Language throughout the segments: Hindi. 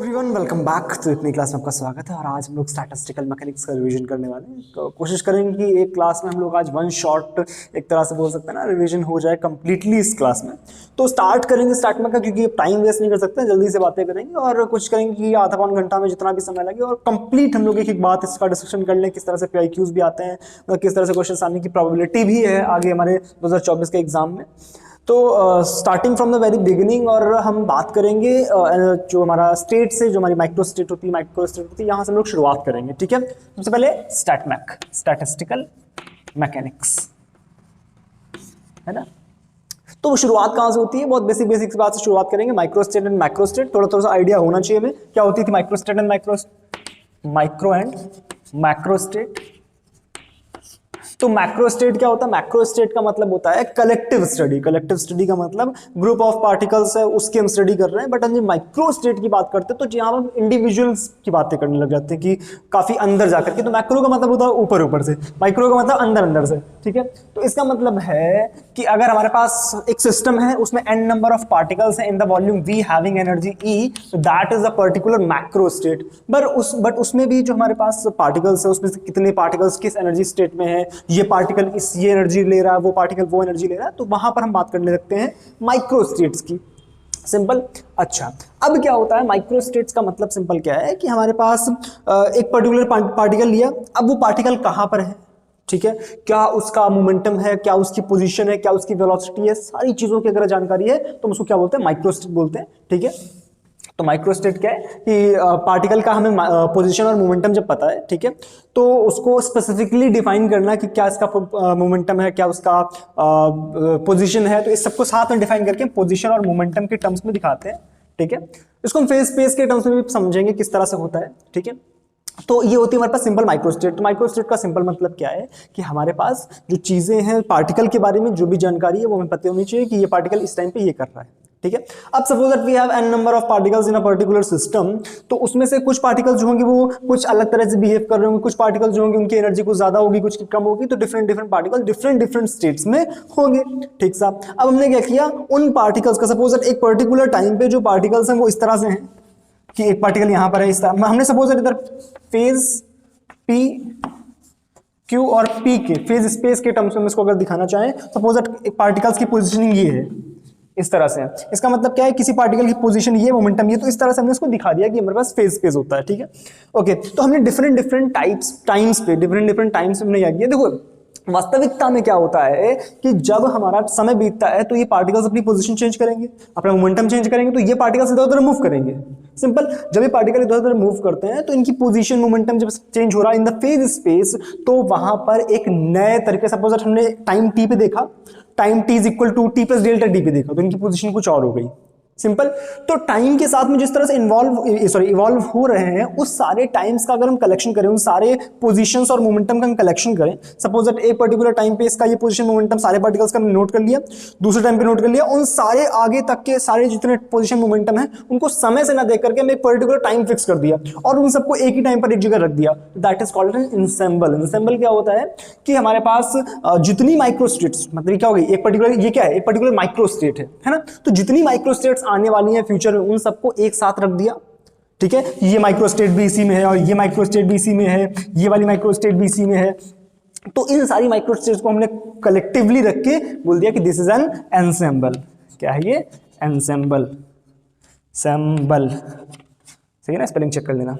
Everyone welcome back. तो इतनी क्लास में आपका स्वागत है और आज हम लोग स्टैटिस्टिकल मैकेनिक्स का रिवीजन करने वाले हैं। तो कोशिश करेंगे कि एक क्लास में हम लोग आज वन शॉट एक तरह से बोल सकते हैं ना रिवीजन हो जाए कंप्लीटली इस क्लास में। तो स्टार्ट करेंगे स्टार्ट में का, क्योंकि टाइम वेस्ट नहीं कर सकते, जल्दी से बातें करेंगे और कोशिश करेंगे कि आधा पौन घंटा में जितना भी समय लगे और कंप्लीट हम लोग एक बात इसका डिस्कशन कर लें, किस तरह से PIQs भी आते हैं, मतलब किस तरह से क्वेश्चन आने की प्रोबेबिलिटी भी है आगे हमारे 2024 के एग्जाम में। तो starting from the very beginning और हम बात करेंगे जो हमारा स्टेट से, जो हमारी माइक्रो स्टेट होती है, यहाँ से हम लोग शुरुआत करेंगे। ठीक है, सबसे पहले स्टैटिस्टिकल मैकेनिक्स है ना। तो वो शुरुआत कहाँ से होती है? बहुत बेसिक बात से शुरुआत करेंगे। Micro state and macro state, थोड़ा सा आइडिया होना चाहिए हमें क्या होती थी micro state and micro and macro state. तो मैक्रो स्टेट क्या होता है? मैक्रो स्टेट का मतलब होता है कलेक्टिव स्टडी। कलेक्टिव स्टडी का मतलब ग्रुप ऑफ पार्टिकल्स है उसकी हम स्टडी कर रहे हैं। बट हम जब माइक्रो स्टेट की बात करते हैं तो यहाँ हम इंडिविजुअल्स की बातें करने लग जाते हैं कि काफी अंदर जाकर के। तो मैक्रो का मतलब होता है ऊपर ऊपर से, माइक्रो का मतलब अंदर अंदर से। ठीक है, तो इसका मतलब है कि अगर हमारे पास एक सिस्टम है उसमें n नंबर ऑफ पार्टिकल्स है in the volume v having energy E, that is a particular macro state. But उसमें भी जो हमारे पास पार्टिकल्स है उसमें से कितने पार्टिकल्स किस एनर्जी स्टेट में है, ये पार्टिकल ये एनर्जी ले रहा है, वो पार्टिकल वो एनर्जी ले रहा है, तो वहां पर हम बात करने लगते हैं माइक्रो स्टेट्स की। सिंपल। अच्छा, अब क्या होता है माइक्रो स्टेट्स का मतलब? सिंपल क्या है कि हमारे पास एक पर्टिकुलर पार्टिकल लिया, अब वो पार्टिकल कहां पर है, ठीक है, क्या उसका मोमेंटम है, क्या उसकी पोजीशन है, क्या उसकी वेलोसिटी है, सारी चीजों की अगर जानकारी है तो उसको क्या बोलते हैं? माइक्रो स्टेट बोलते हैं। ठीक है, तो माइक्रो स्टेट क्या है कि पार्टिकल का हमें पोजीशन और मोमेंटम जब पता है, ठीक है, तो उसको स्पेसिफिकली डिफाइन करना कि क्या इसका मोमेंटम है, क्या उसका पोजीशन है, तो इस सबको साथ में डिफाइन करके पोजीशन और मोमेंटम के टर्म्स में दिखाते हैं। ठीक है, इसको हम फेज स्पेस के टर्म्स में भी समझेंगे किस तरह से होता है। ठीक है, तो ये होती है हमारे पास सिंपल माइक्रो स्टेट। तो माइक्रो स्टेट का सिंपल मतलब क्या है कि हमारे पास जो चीजें हैं पार्टिकल के बारे में जो भी जानकारी है वो हमें पता होनी चाहिए कि ये पार्टिकल इस टाइम पे ये कर रहा है। ठीक है, अब suppose that we have n number of particles in a particular system, तो उसमें से कुछ पार्टिकल्स जो होंगे वो कुछ अलग तरह से बिहेव कर रहे होंगे, कुछ पार्टिकल्स जो होंगे उनकी एनर्जी कुछ ज्यादा होगी, कुछ की कम होगी, तो डिफरेंट पार्टिकल डिफरेंट स्टेट्स में होंगे। ठीक सा, अब हमने क्या किया, उन पार्टिकल्स का सपोज दैट एक पर्टिकुलर टाइम पे जो पार्टिकल्स हैं वो इस तरह से हैं कि एक पार्टिकल यहां पर है इस तरह, हमने सपोज दैट इधर फेज P Q और P के फेज स्पेस के टर्म्स में इसको अगर दिखाना चाहें, सपोज दैट एक पार्टिकल्स की पोजीशनिंग ये है इस तरह से। इसका मतलब क्या है, किसी पार्टिकल की पोजीशन ये, मोमेंटम ये, तो इस तरह से हमने इसको दिखा दिया कि हमारे पास फेज स्पेस होता है। ठीक है, ओके, तो हमने डिफरेंट टाइम्स हमने क्या किया। देखो वास्तविकता में क्या होता है कि जब हमारा समय बीतता है तो ये पार्टिकल्स अपनी पोजीशन चेंज करेंगे, अपना मोमेंटम चेंज करेंगे, तो ये पार्टिकल्स इधर उधर मूव करेंगे। सिंपल, जब ये पार्टिकल इधर उधर मूव करते हैं तो इनकी पोजीशन मोमेंटम जब चेंज हो रहा है इन द फेज स्पेस, तो वहां पर एक नए तरीके, सपोज हमने टाइम टी पे देखा, time t is equal to T plus delta D पे देखा, तो इनकी पोजीशन कुछ और हो गई। सिंपल, तो टाइम के साथ में जिस तरह से इवॉल्व हो रहे हैं, उस सारे टाइम्स का अगर हम कलेक्शन करें, उन सारे पोजीशंस और मोमेंटम का हम कलेक्शन करें, सपोज दैट एक पर्टिकुलर टाइम पे इसका ये पोजीशन मोमेंटम सारे पार्टिकल्स का हमने नोट कर लिया, दूसरे टाइम पे नोट कर लिया, उन सारे आगे तक के सारे जितने पोजीशन मोमेंटम है उनको समय से ना देख करके हमें एक पर्टिकुलर टाइम फिक्स कर दिया और उन सबको एक ही टाइम पर एक जगह रख दिया, that is called an ensemble. Ensemble क्या होता है कि हमारे पास जितनी माइक्रो स्टेट्स, मतलब क्या हो गई, एक पर्टिकुलर, ये क्या है, एक पर्टिकुलर माइक्रो स्टेट है ना, तो जितनी माइक्रो स्टेट्स आने वाली है फ्यूचर में उन सबको एक साथ रख दिया। ठीक है, ये माइक्रो स्टेट भी इसी में है और ये माइक्रो स्टेट भी इसी में है, ये वाली माइक्रो स्टेट भी इसी में है, तो इन सारी माइक्रो स्टेट्स को हमने कलेक्टिवली रख के बोल दिया कि दिस इज एन एनसेंबल। क्या है ये? एनसेंबल। सैम्बल, सही है ना, स्पेलिंग चेक कर लेना।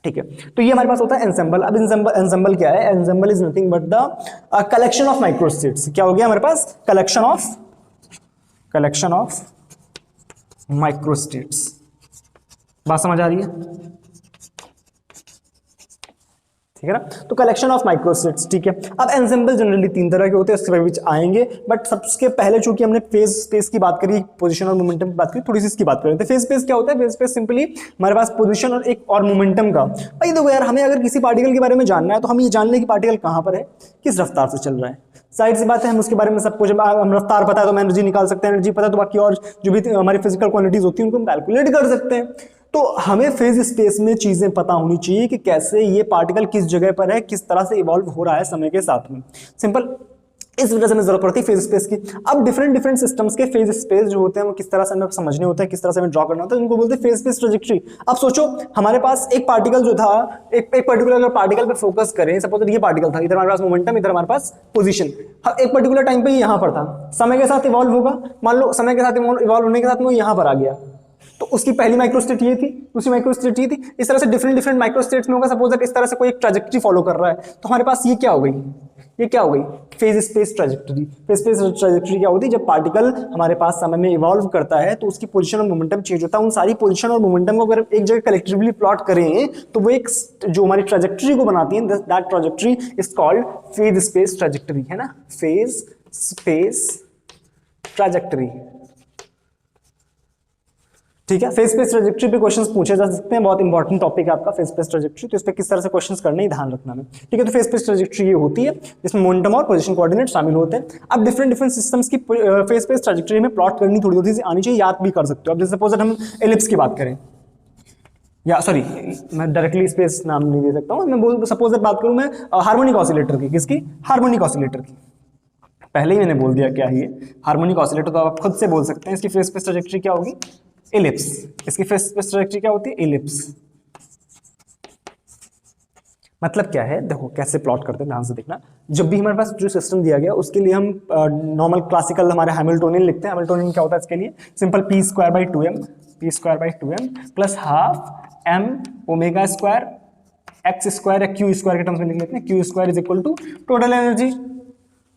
ठीक है, तो ये हमारे पास होता है एनसेंबल। अब एनसेंबल क्या है? Ensemble is nothing but the collection of micro states. क्या हो गया हमारे पास? Collection of micro states. बात समझ आ रही है? ठीक है ना, तो कलेक्शन ऑफ माइक्रो स्टेट्स। ठीक है, अब एनसेंबल जनरली तीन तरह के होते हैं, उसके बीच आएंगे, बट सबसे पहले चूंकि हमने फेज स्पेस की बात करी, पोजीशन और मोमेंटम की बात करी, थोड़ी सी इसकी बात करें। तो फेज स्पेस क्या होता है? फेज स्पेस सिंपली हमारे पास पोजीशन और एक और मोमेंटम का। भाई देखो यार, हमें अगर किसी पार्टिकल के बारे में जानना है तो हम ये जान लें कि पार्टिकल कहां पर है, किस रफ्तार से चल रहा है। साइड सी बात है, हम उसके बारे में सब कुछ, हम रफ्तार पता है तो हम एनर्जी निकाल सकते हैं, एनर्जी पता है तो बाकी और जो भी हमारी फिजिकल क्वांटिटीज होती हैं उनको हम कैलकुलेट कर सकते हैं। तो हमें फेज स्पेस में चीजें पता होनी चाहिए कि कैसे ये पार्टिकल किस जगह पर है, किस तरह से इवॉल्व हो रहा है समय के साथ में। सिंपल, इस वजह से हमें जरूरत पड़ती है फेज स्पेस की। अब डिफरेंट सिस्टम्स के फेज स्पेस जो होते हैं वो किस तरह से हमें समझने होते हैं, किस तरह से हमें ड्रॉ करना होता है, उनको बोलते हैं फेज स्पेस ट्रैजेक्टरी। अब सोचो हमारे पास एक पार्टिकल जो था, एक पर्टिकुलर अगर पार्टिकल पे फोकस करें, सपोज ये पार्टिकल था, इधर हमारे पास मोमेंटम, इधर हमारे पास पोजीशन, एक पर्टिकुलर टाइम पे यहाँ पर था, समय के साथ इवॉल्व होगा, मान लो समय के साथ इवॉल्व होने के साथ में यहाँ पर आ गया, तो उसकी पहली माइक्रो स्टेट ये थी, दूसरी माइक्रो स्टेट ये थी, इस तरह से डिफरेंट माइक्रो स्टेट्स में होगा। सपोज दैट इस तरह से कोई एक ट्रैजेक्टरी फॉलो कर रहा है, तो हमारे पास ये क्या हो गई, ये क्या हो गई, phase space trajectory. Phase space trajectory क्या होती है, जब पार्टिकल हमारे पास समय में इवॉल्व करता है तो उसकी पोजीशन और मोमेंटम चेंज होता है। उन सारी पोजीशन और मोमेंटम को अगर एक जगह कलेक्टिवली प्लॉट करें तो वो एक जो हमारी ट्रैजेक्टरी को बनाती है, that trajectory is called phase space trajectory, है ना, फेज स्पेस ट्रैजेक्टरी। ठीक है, फेज स्पेस ट्रैजेक्टरी पे क्वेश्चंस पूछे जा सकते हैं, बहुत इंपॉर्टेंट टॉपिक है आपका फेज स्पेस ट्रैजेक्टरी, तो इस पे किस तरह से क्वेश्चंस करने ही ध्यान रखना है। ठीक है, तो फेज स्पेस ट्रैजेक्टरी ये होती है जिसमें मोमेंटम और पोजीशन कोऑर्डिनेट शामिल होते हैं। अब डिफरेंट सिस्टम्स की फेज स्पेस ट्रैजेक्टरी में प्लॉट करनी थोड़ी सी आनी चाहिए, याद भी कर सकते हो। अब जैसे सपोज हम एलिप्स की बात करें, या सॉरी मैं डायरेक्टली स्पेस नाम नहीं दे सकता हूँ, मैं सपोज बात करूँ मैं हार्मोनिक ऑसिलेटर की, किसकी, हार्मोनिक ऑसिलेटर की। पहले ही मैंने बोल दिया क्या है ये हार्मोनिक ऑसिलेटर, तो आप खुद से बोल सकते हैं इसकी फेज स्पेस ट्रैजेक्टरी क्या होगी, एलिप्स। इसकी फेज स्पेस ट्रैजेक्टरी क्या होती है, एलिप्स। मतलब क्या है, देखो कैसे प्लॉट करते हैं, ध्यान से देखना। जब भी हमारे पास जो सिस्टम दिया गया उसके लिए हम नॉर्मल क्लासिकल हमारे हैमिल्टोनियन लिखते हैं। हैमिल्टोनियन क्या होता है इसके लिए, simple P square by two M plus half M omega square X square या क्यू स्क्वायर के टर्म्स में लिख लेते हैं, Q square is equal to total energy,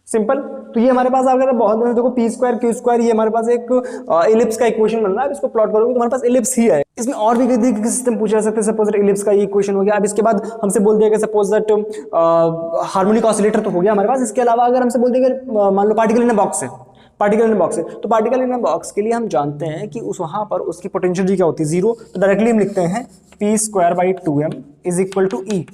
simple. तो ये हमारे पास अगर बहुत देखो पी स्क्वायर क्यू स्क्वायर, ये हमारे पास एक एलिप्स का इक्वेशन बन रहा है। इसको प्लॉट करोगे तो हमारे पास एलिप्स ही है। इसमें और भी कई सिस्टम पूछे जा सकते हैं। सपोज एलिप्स का ये इक्वेशन हो गया। अब इसके बाद हमसे बोल दिया गया सपोज दैट हार्मोनिक ऑसिलेटर तो हो गया हमारे पास। इसके अलावा अगर हमसे बोल दिया गया मान लो पार्टिकल इन अ बॉक्स है, पार्टिकल इन बॉक्स है, तो पार्टिकल इन बॉक्स के लिए हम जानते हैं कि उस वहां पर उसकी पोटेंशियल क्या होती है, जीरो। तो डायरेक्टली हम लिखते हैं P square by two M is equal to E,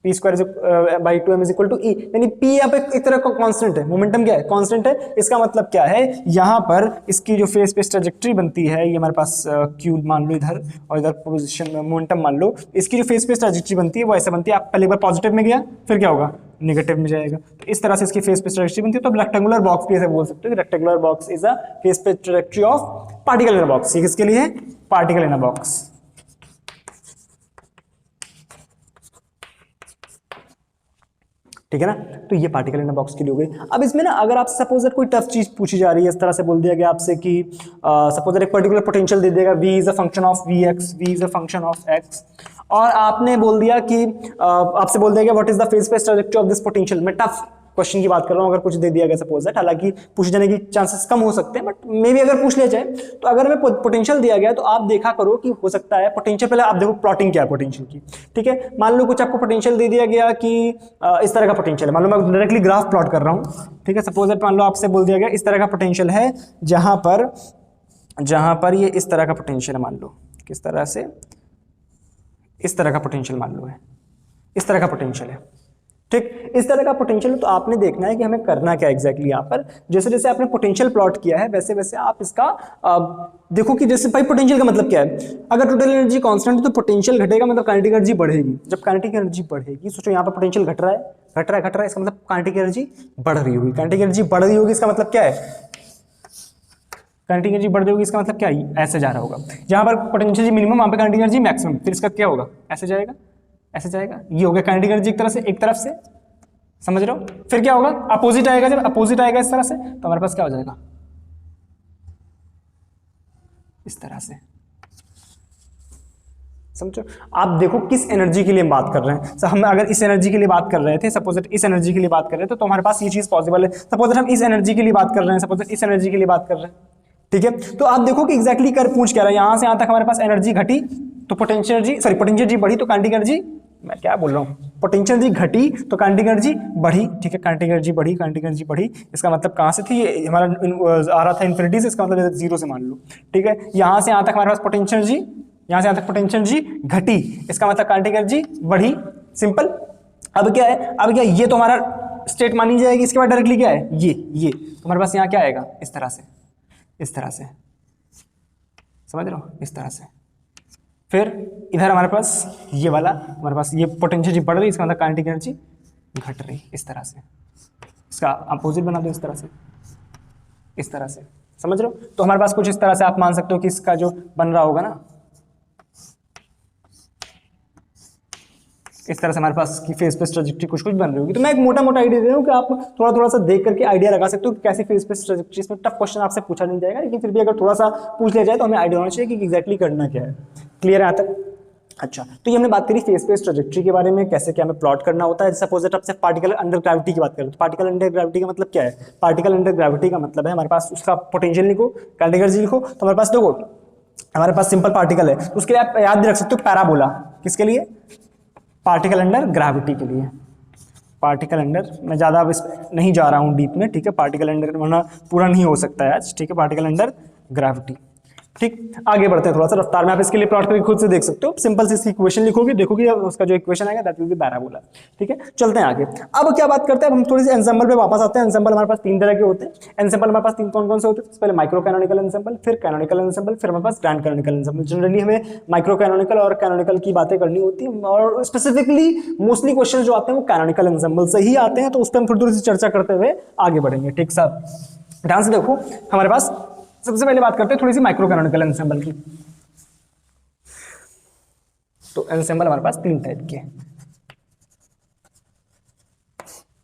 P square by two M is equal to E, यानी पी यहाँ पे एक तरह का कांस्टेंट है, मोमेंटम क्या है, कांस्टेंट है। इसका मतलब क्या है, यहाँ पर इसकी जो फेज स्पेस ट्रैजेक्टरी बनती है, ये हमारे पास क्यू मान लो इधर और इधर पोजीशन में मोमेंटम मान लो, इसकी जो फेज स्पेस ट्रैजेक्टरी बनती है वो ऐसे बनती है। आप पहले एक बार पॉजिटिव में गया फिर क्या होगा, नेगेटिव में जाएगा। तो इस तरह से इसकी फेज स्पेस ट्रैजेक्टरी बनती है। तो रेक्टेंगुलर बॉक्स भी ऐसे बोल सकते हो, rectangular box is a phase space trajectory of particle in a box. ये किसके लिए है, पार्टिकल इन अ बॉक्स। ठीक है ना, तो ये पार्टिकल इन अ बॉक्स के लिए हो गई। अब इसमें ना अगर आपसे सपोज कोई टफ चीज पूछी जा रही है, इस तरह से बोल दिया गया आपसे कि सपोज एक पर्टिकुलर पोटेंशियल दे देगा, v is a function of V X, V is a function of X, और आपने बोल दिया कि आपसे बोल दिया गया what is the phase space trajectory of this potential. मैं टफ क्वेश्चन की बात कर रहा हूं, अगर कुछ दे दिया गया सपोज दैट, हालांकि पूछ जाने की चांसेस कम हो सकते हैं, बट मे भी अगर पूछ लिया जाए तो अगर हमें पोटेंशियल दिया गया तो आप देखा करो कि हो सकता है पोटेंशियल, पहले आप देखो प्लॉटिंग क्या है पोटेंशियल की। ठीक है, मान लो कुछ आपको पोटेंशियल दे दिया गया कि इस तरह का पोटेंशियल है, मान लो मैं डायरेक्टली ग्राफ प्लॉट कर रहा हूं। ठीक है, सपोज दैट मान लो आपसे बोल दिया गया इस तरह का पोटेंशियल है, जहां पर ये इस तरह का पोटेंशियल है, मान लो किस तरह से, इस तरह का पोटेंशियल मान लो है, इस तरह का पोटेंशियल है। ठीक, इस तरह का पोटेंशियल, तो आपने देखना है कि हमें करना क्या एग्जैक्टली यहाँ पर। जैसे जैसे आपने पोटेंशियल प्लॉट किया है वैसे वैसे आप इसका देखो कि जैसे भाई पोटेंशियल का मतलब क्या है, अगर टोटल एनर्जी कांस्टेंट है तो पोटेंशियल घटेगा, मतलब काइनेटिक एनर्जी बढ़ेगी। जब काइनेटिक एनर्जी बढ़ेगी, सोचो यहाँ पर पोटेंशियल घट रहा है, इसका मतलब काइनेटिक एनर्जी बढ़ रही होगी। काइनेटिक एनर्जी बढ़ रही होगी, इसका मतलब क्या है, काइनेटिक एनर्जी बढ़ रही होगी, इसका मतलब क्या है, ऐसे जा रहा होगा। जहां पर पोटेंशियल मिनिमम वहां पर काइनेटिक एनर्जी मैक्सिमम, फिर इसका क्या होगा, ऐसे जाएगा, ऐसे जाएगा। ये हो गया काइनेटिक एनर्जी एक तरफ से, समझ रहे हो। फिर क्या होगा, अपोजिट आएगा, जब अपोजिट आएगा इस तरह से तो हमारे पास क्या हो जाएगा, इस तरह से। समझो, आप देखो किस एनर्जी के लिए हम बात कर रहे हैं। हम अगर इस एनर्जी के लिए बात कर रहे थे, सपोज इस एनर्जी के लिए बात कर रहे थे, तो हमारे पास ये चीज पॉसिबल है। सपोज हम इस एनर्जी के लिए बात कर रहे हैं, सपोज इस एनर्जी के लिए बात कर रहे हैं। ठीक है, तो आप देखो कि एग्जैक्टली कर पूछ क्या रहा है, यहां से यहां तक हमारे पास एनर्जी घटी तो पोटेंशियल एनर्जी बढ़ी तो काइनेटिक एनर्जी, मैं क्या बोल रहा हूँ, पोटेंशियल एनर्जी घटी तो काइनेटिक एनर्जी बढ़ी। ठीक है, काइनेटिक एनर्जी बढ़ी, काइनेटिक एनर्जी बढ़ी, इसका मतलब कहाँ से थी, ये हमारा आ रहा था इन्फिनिटी से, इसका मतलब जीरो से मान लो। ठीक है, यहां से यहां तक हमारे पास पोटेंशियल एनर्जी, यहां से यहां तक पोटेंशियल एनर्जी घटी, इसका मतलब काइनेटिक एनर्जी बढ़ी, सिंपल। अब क्या है, अब क्या, ये तो हमारा स्टेट मानी जाएगी। इसके बाद डायरेक्टली क्या है, ये तो हमारे पास यहाँ क्या आएगा, इस तरह से, इस तरह से, समझ रहे हो, इस तरह से। फिर इधर हमारे पास ये वाला, हमारे पास ये पोटेंशियल बढ़ रही, इसका मतलब काइनेटिक एनर्जी घट रही, इस तरह से। इसका अपोजिट बना दो इस तरह से, इस तरह से, समझ रहे हो? तो हमारे पास कुछ इस तरह से आप मान सकते हो कि इसका जो बन रहा होगा ना, इस तरह से हमारे पास की फेस पे ट्रैजेक्टरी कुछ कुछ बन रही होगी। तो मैं एक मोटा मोटा आइडिया दे रहा हूँ कि आप थोड़ा थोड़ा सा देख करके आइडिया लगा सकते हो कि कैसे फेस पे ट्रैजेक्टरी। इसमें टफ क्वेश्चन आपसे पूछा नहीं जाएगा, लेकिन फिर भी अगर थोड़ा सा पूछ लिया जाए तो हमें आइडिया होना चाहिए कि एग्जैक्टली करना क्या है। क्लियर है यहाँ तक? अच्छा, तो ये हमने बात करी फेस पे ट्रैजेक्टरी के बारे में, कैसे क्या हमें प्लॉट करना होता है। सपोज दैट आपसे पार्टिकल अंडर ग्रेविटी की बात करें, तो पार्टिकल अंडर ग्रेविटी का मतलब क्या है? पार्टिकल अंडर ग्रेविटी का मतलब है हमारे पास उसका पोटेंशियल लिखो, काइनेटिक एनर्जी लिखो। तो हमारे पास देखो हमारे पास सिंपल पार्टिकल है, तो उसके लिए आप याद भी रख सकते हो पैराबोला। किसके लिए? पार्टिकल अंडर ग्रेविटी के लिए। पार्टिकल अंडर, मैं ज़्यादा अब इस नहीं जा रहा हूँ डीप में, ठीक है? पार्टिकल अंडर वरना पूरा नहीं हो सकता है आज, ठीक है? पार्टिकल अंडर ग्रेविटी, ठीक। आगे बढ़ते हैं थोड़ा सा रफ्तार में, आप इसके लिए प्लॉट करके खुद से देख सकते हो। सिंपल सी इसकी इक्वेशन लिखोगे, देखोगे उसका जो इक्वेशन आएगा दैट विल बी पैराबोला, ठीक है? चलते हैं आगे। अब क्या बात करते हैं, हम थोड़ी सी एंसेंबल पे वापस आते हैं। एंसेंबल हमारे पास तीन तरह के होते हैं। एंसेंबल हमारे पास तीन कौन कौन से होते हैं? पहले माइक्रो कैनोनिकल एंसेंबल, फिर कैनोनिकल एंसेंबल, फिर हमारे पास ग्रैंड कैनोनिकल एंसेंबल। जनरली हमें माइक्रो कैनोनिकल और कैनोनिकल की बातें करनी होती है, और स्पेसिफिकली मोस्टली क्वेश्चन जो आते हैं वो कैनोनिकल एंसेंबल से ही आते हैं, तो उस पर हम थोड़ी सी चर्चा करते हुए आगे बढ़ेंगे, ठीक साहब? ध्यान से देखो, हमारे पास सबसे पहले बात करते हैं थोड़ी सी माइक्रो कैनोनिकल एंसेंबल की। तो एंसेंबल हमारे पास तीन टाइप के हैं।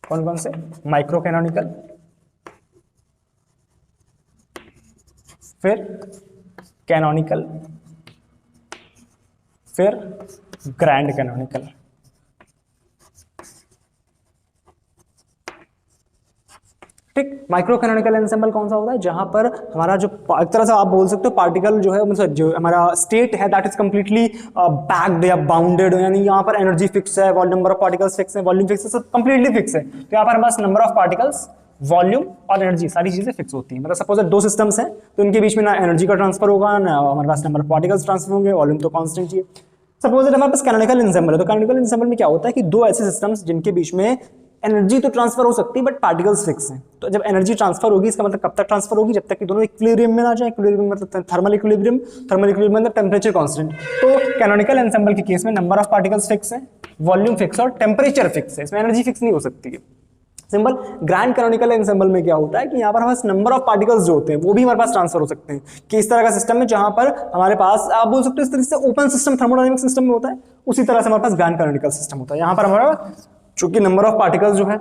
कौन कौन से? माइक्रो कैनोनिकल, फिर कैनोनिकल, फिर ग्रैंड कैनोनिकल। ठीक, माइक्रो कैनोनिकल एंसेंबल कौन सा होता है? जहां पर हमारा जो एक तरह से आप बोल सकते हो पार्टिकल जो है, मतलब जो हमारा स्टेट है दैट इज कंप्लीटली पैक्ड या बाउंडेड, यानी यहाँ पर एनर्जी फिक्स है, नंबर ऑफ पार्टिकल्स फिक्स है, वॉल्यूम फिक्स है, सब कंप्लीटली फिक्स है। तो यहाँ पर हमारे पास नंबर ऑफ पार्टिकल्स, वॉल्यूम और एनर्जी सारी चीजें फिक्स होती हैं। मतलब सपोज दो सिस्टम्स हैं, तो इनके बीच में ना एनर्जी का ट्रांसफर होगा, ना हमारे पास नंबर ऑफ पार्टिकल्स ट्रांसफर होंगे, वॉल्यूम तो कांस्टेंट ही है। सपोज हमारे पास कैनोनिकल एंसेंबल है, तो कैनोनिकल एंसेंबल में क्या होता है कि दो ऐसे सिस्टम्स जिनके बीच में एनर्जी तो ट्रांसफर हो सकती है बट पार्टिकल्स फिक्स हैं। तो जब एनर्जी ट्रांसफर होगी, इसका मतलब कब तक ट्रांसफर होगी? जब तक कि दोनों इक्विलिब्रियम में ना जाए। इक्विलिब्रियम मतलब थर्मल इक्विलिब्रियम, थर्मल इक्विलिब्रियम मतलब टेंपरेचर कांस्टेंट। तो कैनोनिकल एंसेंबल के केस में नंबर ऑफ पार्टिकल्स फिक्स है, वॉल्यूम फिक्स और टेंपरेचर फिक्स है, इसमें एनर्जी फिक्स नहीं हो सकती है। सिंपल। ग्रैंड कैनोनिकल एंसेंबल में क्या होता है कि यहाँ पर हमारे पास नंबर ऑफ पार्टिकल्स जो होते हैं वो भी हमारे पास ट्रांसफर हो सकते हैं, कि इस तरह का सिस्टम है जहां पर हमारे पास आप बोल सकते हो इस तरह से ओपन सिस्टम थर्मोडायनेमिक सिस्टम में होता है, उसी तरह से हमारे पास ग्रैंड कैनोनिकल सिस्टम होता है। यहाँ पर हमारा चूंकि नंबर ऑफ पार्टिकल्स जो है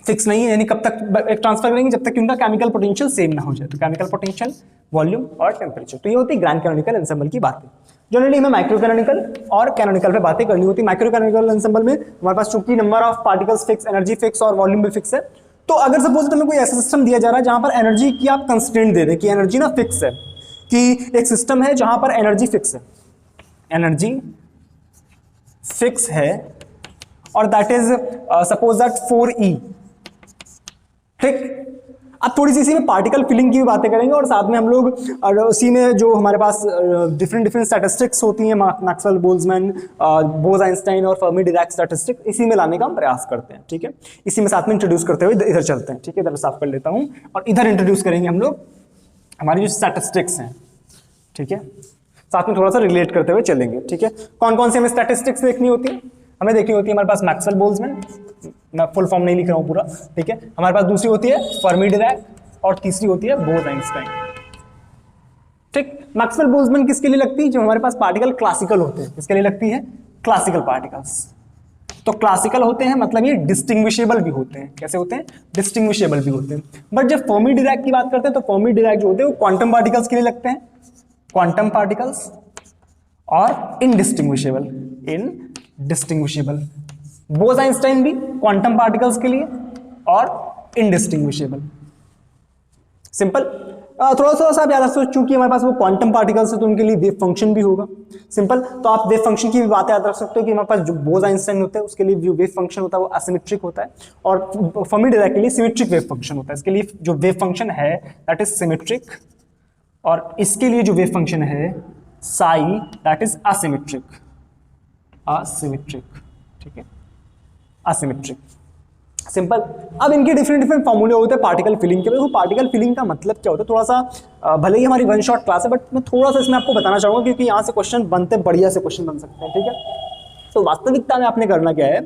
फिक्स नहीं है, यानी कब तक एक ट्रांसफर करेंगे जब तक कि उनका केमिकल पोटेंशियल सेम ना हो जाए। तो केमिकल पोटेंशियल, वॉल्यूम और टेंपरेचर, तो ये होती है ग्रैंड कैनोनिकल एंसेंबल की बातें। जनरली हमें माइक्रो कैनोनिकल और कैनोनिकल पे बातें करनी होती है। माइक्रो कैनोनिकल एंसेंबल में हमारे पास चूंकि number of particles fix, energy fix और वॉल्यूम भी फिक्स है, तो अगर सपोज तुम्हें कोई ऐसा सिस्टम दिया जा रहा है जहां पर एनर्जी की आप कंस्ट्रेंट दे दें कि एनर्जी ना फिक्स है, कि एक सिस्टम है जहां पर एनर्जी फिक्स है, एनर्जी फिक्स है और that is suppose that 4E, ठीक। अब थोड़ी सी इसी में पार्टिकल फिलिंग की भी बातें करेंगे और साथ में हम लोग उसी में जो हमारे पास डिफरेंट स्टैटिस्टिक्स होती हैं, मैक्सवेल, बोल्ट्जमैन, बोज-आइंस्टाइन और फर्मी डिराक स्टैटिस्टिक्स, इसी में लाने का हम प्रयास करते हैं, ठीक है। इसी में साथ में इंट्रोड्यूस करते हुए इधर चलते हैं, ठीक है। इधर साफ कर लेता हूं और इधर इंट्रोड्यूस करेंगे हम लोग हमारी जो स्टैटिस्टिक्स हैं, ठीक है। साथ में थोड़ा सा रिलेट करते हुए चलेंगे, ठीक है। कौन कौन से हमें स्टैटिस्टिक्स देखनी होती है? हमें देखनी होती है हमारे पास मैक्सवेल, बोल्ट्जमैन, मैं फुल फॉर्म नहीं लिख रहा हूं पूरा, ठीक है। हमारे पास दूसरी होती है फर्मी डिराक और तीसरी होती है बोज-आइंस्टाइन, ठीक। मैक्सवेल, बोल्ट्जमैन किसके लिए लगती है? जो हमारे पास पार्टिकल क्लासिकल होते हैं। किसके लिए लगती है? Classical particles. तो क्लासिकल होते हैं मतलब ये डिस्टिंग्विशेबल भी होते हैं। कैसे होते हैं? डिस्टिंग्विशेबल भी होते हैं। बट जब फर्मी डिराक की बात करते हैं तो फर्मी डिराक जो होते हैं वो क्वांटम पार्टिकल्स के लिए लगते हैं, क्वांटम पार्टिकल्स, और इनडिस्टिंग्विशेबल, इनडिस्टिंग्विशेबल। बोज-आइंस्टाइन भी क्वांटम पार्टिकल्स के लिए और इनडिस्टिंग्विशेबल। सिंपल। थोड़ा सा आप याद रखो, चूंकि हमारे पास वो क्वांटम पार्टिकल्स है तो उनके लिए वेव फंक्शन भी होगा। सिंपल। तो आप वेव फंक्शन की भी बातें याद रख सकते हो कि हमारे पास जो बोज-आइंस्टाइन होता है उसके लिए जो वेव फंक्शन होता है वो असिमेट्रिक होता है, और फर्मी डिराक के लिए सिमेट्रिक वेव फंक्शन होता है। इसके लिए जो वेव फंक्शन है दैट इज सिमेट्रिक, और इसके लिए जो वेव फंक्शन है Sai that is asymmetric, asymmetric, ठीक है, असिमेट्रिक। सिंपल। अब इनके डिफरेंट फॉर्मूले होते हैं पार्टिकल फिलिंग के। वो पार्टिकल फिलिंग का मतलब क्या होता है, थोड़ा सा भले ही हमारी वन शॉट क्लास है बट मैं थोड़ा सा इसमें आपको बताना चाहूंगा क्योंकि यहाँ से क्वेश्चन बनते बढ़िया से क्वेश्चन बन सकते हैं, ठीक है। तो वास्तविकता में आपने करना क्या है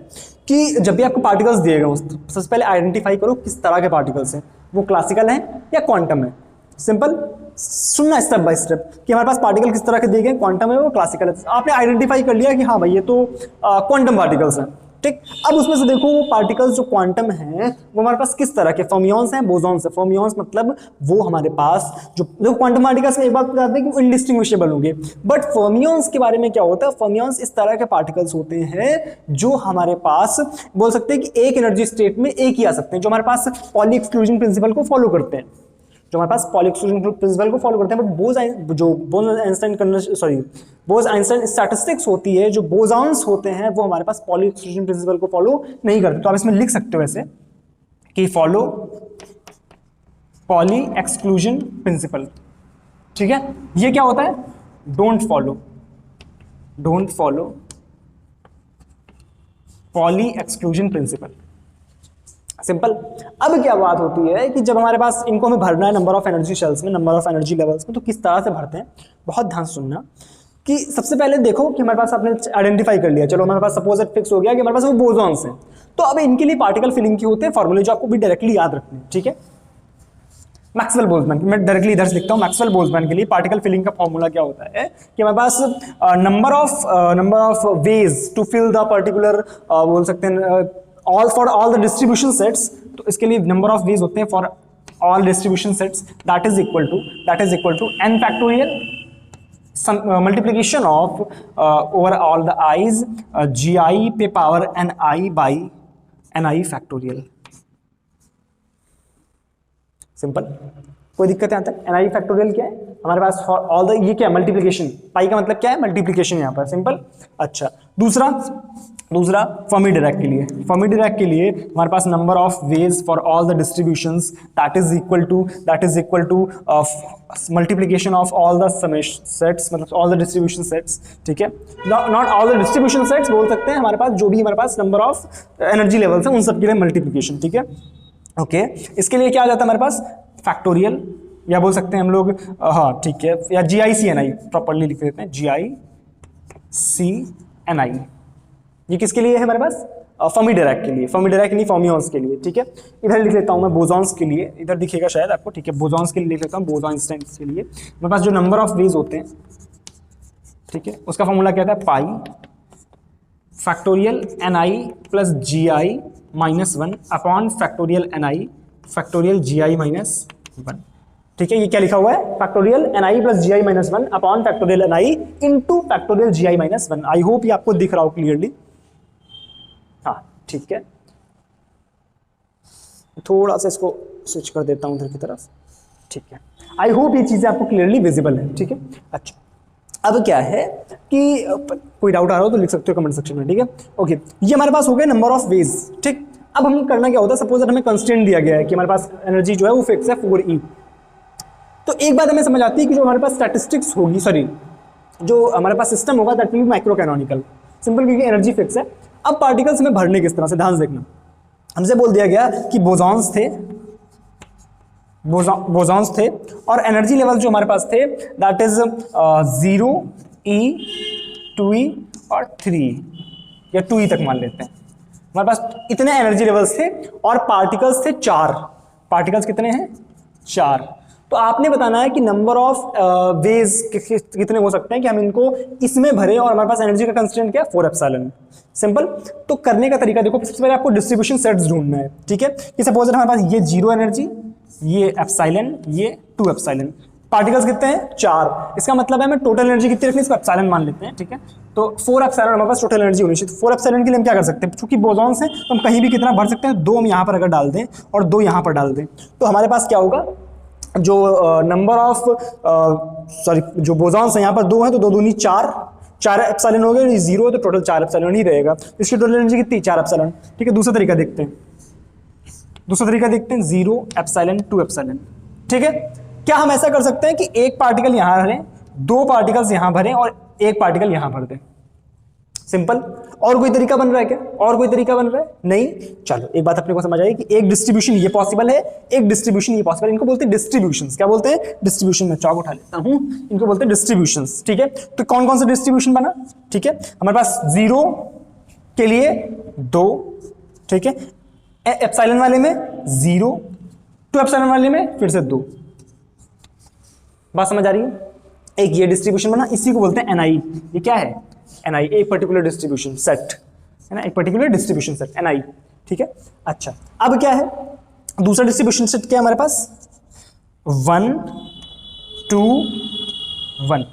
कि जब भी आपको पार्टिकल्स दिए गए सबसे पहले आइडेंटिफाई करो किस तरह के पार्टिकल्स हैं, वो क्लासिकल हैं या क्वांटम है। सिंपल सुनना स्टेप बाय स्टेप कि हमारे पास पार्टिकल किस तरह के दिए गए, क्वांटम है वो क्लासिकल है। आपने आइडेंटिफाई कर लिया कि हाँ भाई ये तो क्वांटम पार्टिकल्स हैं, ठीक। अब उसमें से देखो वो पार्टिकल्स जो क्वांटम हैं वो हमारे पास किस तरह के, फर्मियंस हैं, बोसॉन्स हैं। फर्मियंस मतलब वो हमारे पास जो क्वांटम पार्टिकल्स में एक बात बताते हैं कि वो इनडिस्टिंग्विशेबल होंगे, बट फर्मियंस के बारे में क्या होता है, फर्मियंस इस तरह के पार्टिकल्स होते हैं जो हमारे पास बोल सकते हैं कि एक एनर्जी स्टेट में एक ही आ सकते हैं, जो हमारे पास पॉली एक्सक्लूजन प्रिंसिपल को फॉलो करते हैं, जो हमारे पास पॉली एक्सक्लूजन प्रिंसिपल को फॉलो करते हैं। बट बोस-आइंस्टाइन स्टैटिस्टिक्स होती है, जो बोसॉन्स होते हैं वो हमारे पास पॉली एक्सक्लूजन प्रिंसिपल को फॉलो नहीं करते। तो आप इसमें लिख सकते हो ऐसे कि फॉलो पॉली एक्सक्लूजन प्रिंसिपल, ठीक है। ये क्या होता है, don't follow poly exclusion principle, simple. अब क्या बात होती है कि जब हमारे पास इनको हमें भरना है नंबर ऑफ एनर्जी शेल्स में, नंबर ऑफ एनर्जी लेवल्स में, तो किस तरह से भरते हैं, बहुत ध्यान सुनना कि सबसे पहले देखो कि हमारे पास आपने आइडेंटिफाई कर लिया, चलो हमारे पास सपोज फिक्स हो गया कि हमारे पास वो बोसॉन्स हैं, तो अब इनके लिए पार्टिकल फिलिंग की होते हैं फॉर्मूले जो आपको भी डायरेक्टली याद रखने हैं, ठीक है। मैक्सवेल बोल्ट्जमैन, मैं डायरेक्टली इधर से लिखता हूँ, मैक्सवेल बोल्ट्जमैन के लिए पार्टिकल फिलिंग का फॉर्मूला क्या होता है कि हमारे पास number of ways to fill the particular, बोल सकते हैं for all the distribution sets, तो इसके लिए नंबर ऑफ वेज होते हैं for all distribution sets, that is equal to n factorial multiplication of over all the i's gi पे power ni by ni factorial. Simple, कोई दिक्कत है यहाँ तक। ni फैक्टोरियल क्या है हमारे पास फॉर ऑल द, ये क्या है मल्टीप्लीकेशन, पाई का मतलब क्या है मल्टीप्लीकेशन यहाँ पर, सिंपल। अच्छा, दूसरा फर्मी डिराक के लिए, हमारे पास number of ways for all the distributions that is equal to multiplication of all the sets, मतलब ऑल द डिस्ट्रीब्यूशन सेट्स, ठीक है। Not all the distribution sets बोल सकते हैं, हमारे पास जो भी हमारे पास नंबर ऑफ एनर्जी लेवल्स हैं उन सब के लिए मल्टीप्लीकेशन, ठीक है। ओके, इसके लिए क्या आ जाता है हमारे पास फैक्टोरियल, या बोल सकते हैं हम लोग, हाँ ठीक है, या GICNI प्रॉपर्ली लिख देते हैं, GICNI। ये किसके लिए है हमारे पास, फर्मी डिराक के लिए, फर्मियंस के लिए, ठीक है। इधर लिख लेता हूं मैं बोसॉन्स के लिए, इधर दिखेगा शायद आपको, ठीक है। बोसॉन्स के लिए लिख लेता हूं, बोस-आइंस्टाइन के लिए मेरे पास जो नंबर ऑफ वेज होते हैं, ठीक है, उसका फॉर्मूला क्या था, pi factorial ni plus gi minus 1 upon factorial ni factorial gi minus 1, ठीक है। ये क्या लिखा हुआ है, factorial ni plus gi minus 1 upon factorial ni into factorial gi minus 1। I hope ये आपको दिख रहा हो क्लियरली, हाँ ठीक है। थोड़ा सा इसको स्विच कर देता हूं इधर की तरफ, ठीक है। आई होप ये चीजें आपको क्लियरली विजिबल है, ठीक है। अच्छा, अब क्या है कि कोई डाउट आ रहा हो तो लिख सकते हो कमेंट सेक्शन में, ठीक है। ओके, ये हमारे पास हो गए नंबर ऑफ वेज, ठीक। अब हम करना क्या होता है, सपोज हमें कंस्टेंट दिया गया है कि हमारे पास एनर्जी जो है वो फिक्स है 4E, तो एक बात हमें समझ आती है कि जो हमारे पास स्टैटिस्टिक्स होगी, सॉरी जो हमारे पास सिस्टम होगा that will be micro canonical, simple, क्योंकि एनर्जी फिक्स है। अब पार्टिकल्स में भरने किस तरह से, ध्यान से देखना। हमसे बोल दिया गया कि बोसॉन्स थे और एनर्जी लेवल जो हमारे पास थे दैट इज 0E 2E और 3 या 2E तक मान लेते हैं। हमारे पास इतने एनर्जी लेवल्स थे और पार्टिकल्स थे 4। पार्टिकल्स कितने हैं, 4। तो आपने बताना है कि नंबर ऑफ वेज कितने हो सकते हैं कि हम इनको इसमें भरें, और हमारे पास एनर्जी का कंस्टेंट क्या है, 4 एप्सिलॉन। सिंपल। तो करने का तरीका देखो, सबसे पहले आपको डिस्ट्रीब्यूशन सेट्स ढूंढना है, ठीक है। कि सपोज हमारे पास ये 0 एनर्जी, ये एप्सिलॉन, ये 2 एप्सिलॉन। पार्टिकल्स कितने हैं, 4। इसका मतलब है हमें टोटल एनर्जी कितनी रखनी है, इसको एप्सिलॉन मान लेते हैं, ठीक है। तो 4 एप्सिलॉन हमारे पास टोटल एनर्जी होनी चाहिए। 4 एप्सिलॉन के लिए हम क्या कर सकते हैं, चूंकि बोसॉन्स हैं तो हम कहीं भी कितना भर सकते हैं, 2 हम यहाँ पर अगर डाल दें और 2 यहाँ पर डाल दें, तो हमारे पास क्या होगा, जो नंबर ऑफ जो बोसॉन्स हैं यहाँ पर 2 हैं, तो 2 दूनी 4 एप्सिलॉन हो गए, 0 तो टोटल 4 एप्सिलॉन ही रहेगा। इसकी टोटल एनर्जी कितनी, 4 एप्सिलॉन, ठीक है। दूसरा तरीका देखते हैं, 0 एप्सिलॉन 2 एप्सिलॉन, ठीक है। क्या हम ऐसा कर सकते हैं कि एक पार्टिकल यहां भरें, 2 पार्टिकल्स यहां भरें और 1 पार्टिकल यहां भर दें, सिंपल। और कोई तरीका बन रहा है क्या, और कोई तरीका बन रहा है, नहीं। चलो एक बात अपने को समझ आई कि एक डिस्ट्रीब्यूशन ये पॉसिबल है, एक डिस्ट्रीब्यूशन ये पॉसिबल है। इनको बोलते हैं डिस्ट्रीब्यूशंस। क्या बोलते हैं, डिस्ट्रीब्यूशन। में चौक उठा लेता हूं, इनको बोलते हैं डिस्ट्रीब्यूशंस, ठीक है। तो कौन कौन सा डिस्ट्रीब्यूशन बना, ठीक है। हमारे पास 0 के लिए 2, ठीक है, एप्सिलॉन वाले में 0, 2 एप्सिलॉन वाले में फिर से 2। बात समझ आ रही है? एक ये डिस्ट्रीब्यूशन बना, इसी को बोलते हैं एनआई। ये क्या है? एनआई, एक पर्टिकुलर डिस्ट्रीब्यूशन सेट है ना, एक पर्टिकुलर डिस्ट्रीब्यूशन सेट एनआई, ठीक है। अच्छा, अब क्या है दूसरा डिस्ट्रीब्यूशन सेट? क्या है हमारे पास? 1 2 1,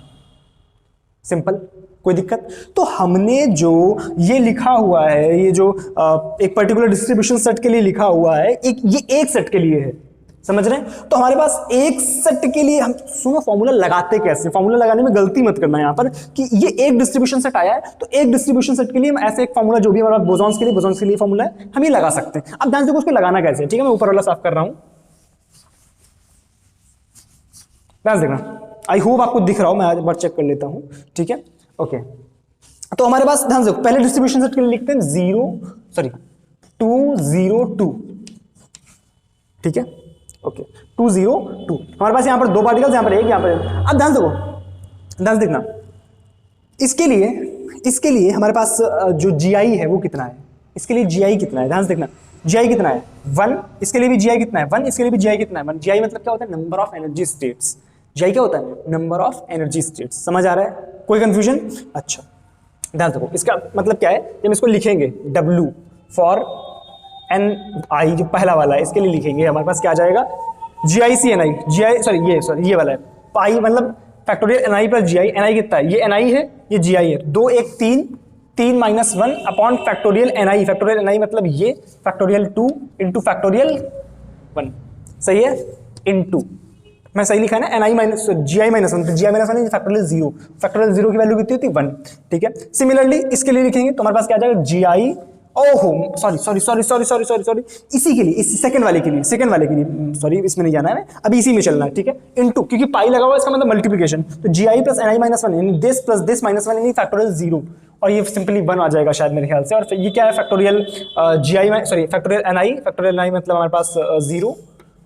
सिंपल, कोई दिक्कत? तो हमने जो ये लिखा हुआ है, ये जो एक पर्टिकुलर डिस्ट्रीब्यूशन सेट के लिए लिखा हुआ है, ये एक सेट के लिए है, समझ रहे हैं? तो हमारे पास एक सेट के लिए हम सुनो फॉर्मूला लगाते कैसे? फॉर्मूला लगाने में गलती मत करना यहां पर कि ये एक डिस्ट्रीब्यूशन सेट आया है, तो एक डिस्ट्रीब्यूशन सेट के लिए हम ऐसे एक फॉर्मूला, जो भी हमारा बोसॉन्स के लिए फॉर्मूला है, हम ये लगा सकते हैं। अब ध्यान से उसको लगाना कैसे, ठीक है? मैं ऊपर वाला साफ कर रहा हूं, ध्यान देखना, आई होप आपको दिख रहा हो, मैं आज बार चेक कर लेता हूं, ठीक है, ओके। तो हमारे पास ध्यान से पहले डिस्ट्रीब्यूशन सेट के लिए लिखते हैं 2 0 2, ठीक है, ओके, 2 0 2। हमारे पास यहां पर 2 पार्टिकल्स, यहां पर एक, यहां पर एक। अब ध्यान देखो, ध्यान देखना, इसके लिए हमारे पास जो GI है वो कितना है? इसके लिए GI कितना है? ध्यान से देखना, GI कितना है? 1। इसके लिए भी GI कितना है? 1। इसके लिए भी GI कितना है? 1। GI मतलब क्या होता है? Number of energy states. GI क्या होता है? Number of energy states. समझ आ रहा है? कोई कंफ्यूजन? अच्छा, ध्यान देखो, इसका मतलब क्या है? जब इसको लिखेंगे W फॉर NI, जो पहला वाला है, इसके लिए लिखेंगे, हमारे पास क्या आ जाएगा? GICNI, ये वाला है, पाई मतलब factorial NI plus GI। NI कितना है? ये NI है, ये GI है, 2 1 3, 3 - 1 upon factorial NI। Factorial NI मतलब ये फैक्टोरियल 2 इंटू फैक्टोरियल 1, सही है, इंटू, मैं सही लिखा है ना, NI माइनस GI माइनस 1, तो GI माइनस 1 फैक्टोरियल 0, फैक्टोरियल 0 की वैल्यू कितनी होती है? 1, ठीक है। सिमिलरली इसके लिए लिखेंगे तो हमारे पास क्या आ जाएगा? GI, ओहो सॉरी, इसी के लिए, इस सेकंड वाले के लिए, सॉरी, इसमें नहीं जाना है, अभी इसी में चलना है, ठीक है, इनटू, क्योंकि पाई लगा हुआ है, इसका मतलब मल्टीप्लिकेशन, तो GI प्लस NI माइनस 1 यानी दिस प्लस दिस माइनस 1 यानी फैक्टोरियल 0, और ये सिंपली 1 आ जाएगा शायद मेरे ख्याल से। और ये क्या है? फैक्टोरियल फैक्टोरियल NI मतलब हमारे पास 0,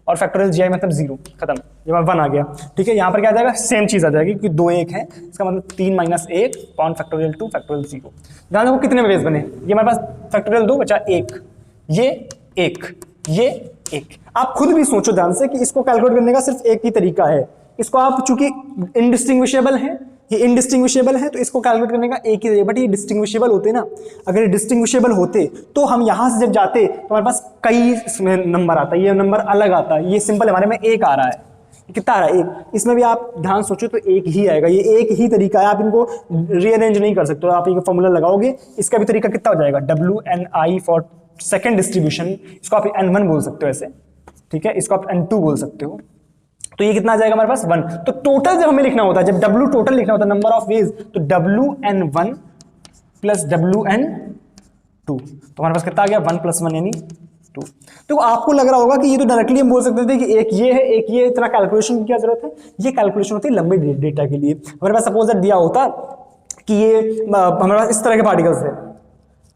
और फैक्टोरियल GI मतलब 0, खत्म, ये 1 आ गया, ठीक है। यहाँ पर क्या आ जाएगा? सेम चीज आ जाएगी, क्योंकि 2 1 है, इसका मतलब 3 - 1 अपॉन फैक्टोरियल 2 फैक्टोरियल 0। ध्यान देखो कितने बेस बने, ये हमारे पास फैक्टोरियल 2 बचा 1, ये 1, ये 1। आप खुद भी सोचो ध्यान से कि इसको कैलकुलेट करने का सिर्फ एक ही तरीका है, इसको आप चूंकि इनडिस्टिंग्विशेबल है, ये इनडिस्टिंग्विशेबल है, तो इसको कैलकुलेट करने का एक ही तरीका, बट ये डिस्टिंग्विशेबल होते ना, अगर ये डिस्टिंग्विशेबल होते तो हम यहां से जब जाते तो हमारे पास कई नंबर आता है, ये नंबर अलग आता है, ये सिंपल हमारे में 1 आ रहा है, कितना आ रहा है? 1। इसमें भी आप ध्यान सोचो तो 1 ही आएगा, ये एक ही तरीका है, आप इनको रीअरेंज नहीं कर सकते। आप ये फॉर्मूला लगाओगे, इसका भी तरीका कितना हो जाएगा? WNI फॉर सेकंड डिस्ट्रीब्यूशन, इसको आप N1 बोल सकते हो ऐसे, ठीक है, इसको आप N2 बोल सकते हो, तो ये कितना आ जाएगा हमारे पास? 1। तो टोटल जब हमें लिखना होता है, जब W टोटल लिखना होता है, नंबर ऑफ वेज, तो WN1 प्लस WN2, तो हमारे पास कितना आ गया? 1 + 1 यानी 2। तो आपको लग रहा होगा कि ये तो डायरेक्टली हम बोल सकते थे कि एक ये है, एक ये, इतना कैलकुलेशन की क्या जरूरत है? ये कैलकुलेशन होती है लंबे डेटा के लिए। हमारे पास सपोज दिया होता कि ये हमारे पास इस तरह के पार्टिकल्स थे,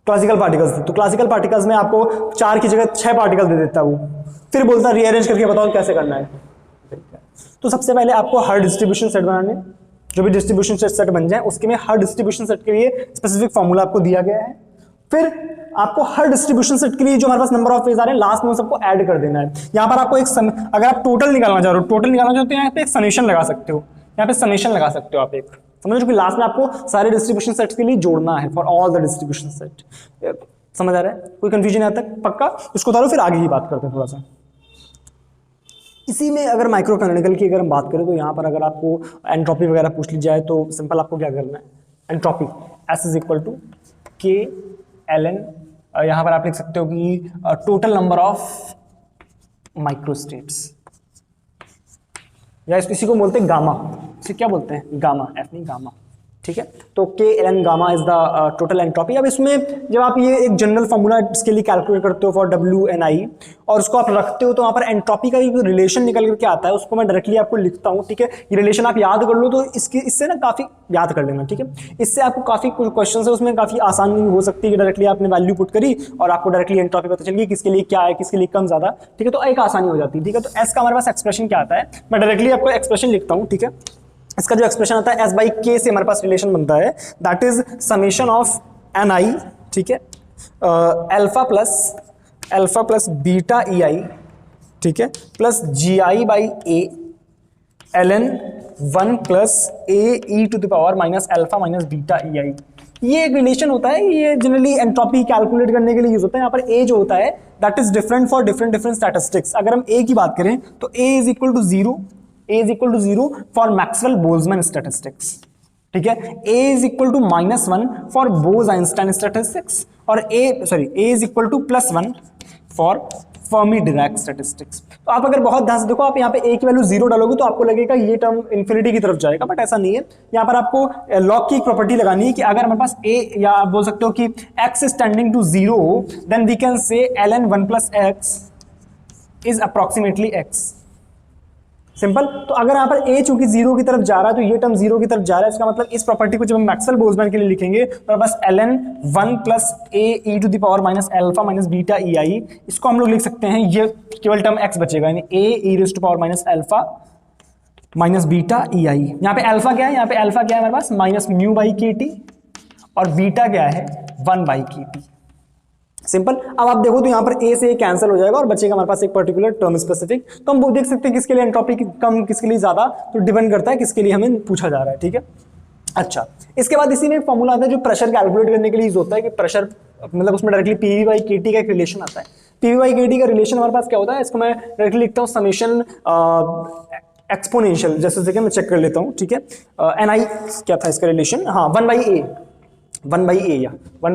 क्लासिकल पार्टिकल्स थे, तो क्लासिकल पार्टिकल्स में आपको 4 की जगह 6 पार्टिकल दे देता वो, फिर बोलता रीअरेंज करके बताओ कैसे करना है। तो सबसे पहले आपको हर डिस्ट्रीब्यूशन सेट बनाने, जो भी डिस्ट्रीब्यूशन सेट बन जाए उसके में हर डिस्ट्रीब्यूशन सेट के लिए स्पेसिफिक फॉर्मूला आपको दिया गया है। फिर आपको हर डिस्ट्रीब्यूशन सेट के लिए जो हमारे पास नंबर ऑफ फेज आ रहे हैं, लास्ट में सबको ऐड कर देना है। यहाँ पर आपको एक अगर आप टोटल निकालना चाह रहे हो, तो यहाँ पे एक समेशन लगा सकते हो, यहाँ पे समेशन लगा सकते हो आप, एक समझ लो कि लास्ट में आपको सारे डिस्ट्रीब्यूशन सेट्स के लिए जोड़ना है, for all the distribution set. समझ आ रहा है? कोई कंफ्यूजन यहाँ तक? पक्का? इसको उतारो, फिर आगे ही बात करते हैं थोड़ा सा। इसी में अगर माइक्रोकैनोनिकल की अगर हम बात करें, तो यहाँ पर अगर आपको एंट्रोपी वगैरह पूछ ली जाए, तो सिंपल आपको क्या करना है? एंट्रोपी S = K/ln, यहाँ पर आप लिख सकते हो कि टोटल नंबर ऑफ माइक्रोस्टेट्स, या इसी को बोलते हैं गामा। इसे क्या बोलते हैं? गामा, F नहीं गामा, ठीक है। तो K/ln gamma is the total entropy. अब इसमें जब आप ये एक जनरल फॉर्मूला इसके लिए कैलकुलेट करते हो फॉर WNI, और उसको आप रखते हो, तो वहाँ पर एंट्रोपी का जो रिलेशन निकल करके आता है, उसको मैं डायरेक्टली आपको लिखता हूँ, ठीक है। ये रिलेशन आप याद कर लो, तो इससे ना काफी याद कर लेना, ठीक है। इससे आपको काफी कुछ क्वेश्चन है उसमें काफी आसानी हो सकती है कि डायरेक्टली आपने वैल्यू पुट करी और आपको डायरेक्टली एंट्रोपी पता चल गई किसके लिए क्या है, किसके लिए कम ज्यादा, ठीक है। तो एक आसानी हो जाती है, ठीक है। तो S का हमारे पास एक्सप्रेशन क्या आता है, मैं डायरेक्टली आपको एक्सप्रेशन लिखता हूँ, ठीक है। इसका जो एक्सप्रेशन आता है S/K से हमारे पास रिलेशन बनता है, that is summation of NI, ठीक है, alpha plus beta E I, ठीक है, plus G I by A ln 1 plus A E to the power minus alpha minus beta E I. ये एक रिलेशन होता है, ये जनरली एंट्रोपी कैलकुलेट करने के लिए यूज होता है। यहाँ पर ए जो होता है that is different for different statistics. अगर हम ए की बात करें तो A is equal to zero for Maxwell Boltzmann statistics, ठीक है। A is equal to -1 for Bose Einstein statistics, और A is equal to +1 for Fermi Dirac statistics. तो आप अगर बहुत ध्यान से देखो, आप यहाँ पे ए की वैल्यू 0 डालोगे तो आपको लगेगा ये टर्म इन्फिनिटी की तरफ जाएगा, बट ऐसा नहीं है। यहाँ पर आपको लॉग की एक प्रॉपर्टी लगानी है कि अगर हमारे पास ए, या आप बोल सकते हो कि x is tending to 0, then we can say ln 1 plus x is approximately x। Simple. तो अगर यहाँ पर a चूंकि 0 की तरफ जा रहा है तो ये टर्म 0 की तरफ जा रहा है, इसका मतलब इस प्रॉपर्टी को जब हम मैक्सवेल बोल्ट्जमैन के लिए लिखेंगे तो बस ln 1 plus A E to the power minus alpha minus beta E I, इसको हम लोग लिख सकते हैं, ये केवल टर्म x बचेगा, यानी A E raise to power minus alpha minus beta E I. यहाँ पे अल्फा क्या है, यहाँ पे अल्फा क्या है हमारे पास, माइनस म्यू बाई के टी, और बीटा क्या है 1 बाई के टी। सिंपल। अब आप देखो तो यहाँ पर ए से कैंसिल हो जाएगा और बचेगा हमारे पास एक पर्टिकुलर टर्म स्पेसिफिक। तो हम वो देख सकते हैं किसके लिए एंट्रोपी कम, किसके लिए ज्यादा, तो डिपेंड करता है किसके लिए हमें पूछा जा रहा है, ठीक है। अच्छा, इसके बाद इसी में एक फॉर्मूला आता है जो प्रेशर कैलकुलेट करने के लिए यूज होता है, कि प्रेशर मतलब उसमें डायरेक्टली पीवी बाई के टी का एक रिलेशन आता है। पीवी बाई के टी का रिलेशन हमारे पास क्या होता है, इसको मैं डायरेक्टली लिखता हूँ समेशन एक्सपोनेंशियल, जैसे मैं चेक कर लेता हूँ, ठीक है। एन आई क्या था इसका रिलेशन, हाँ 1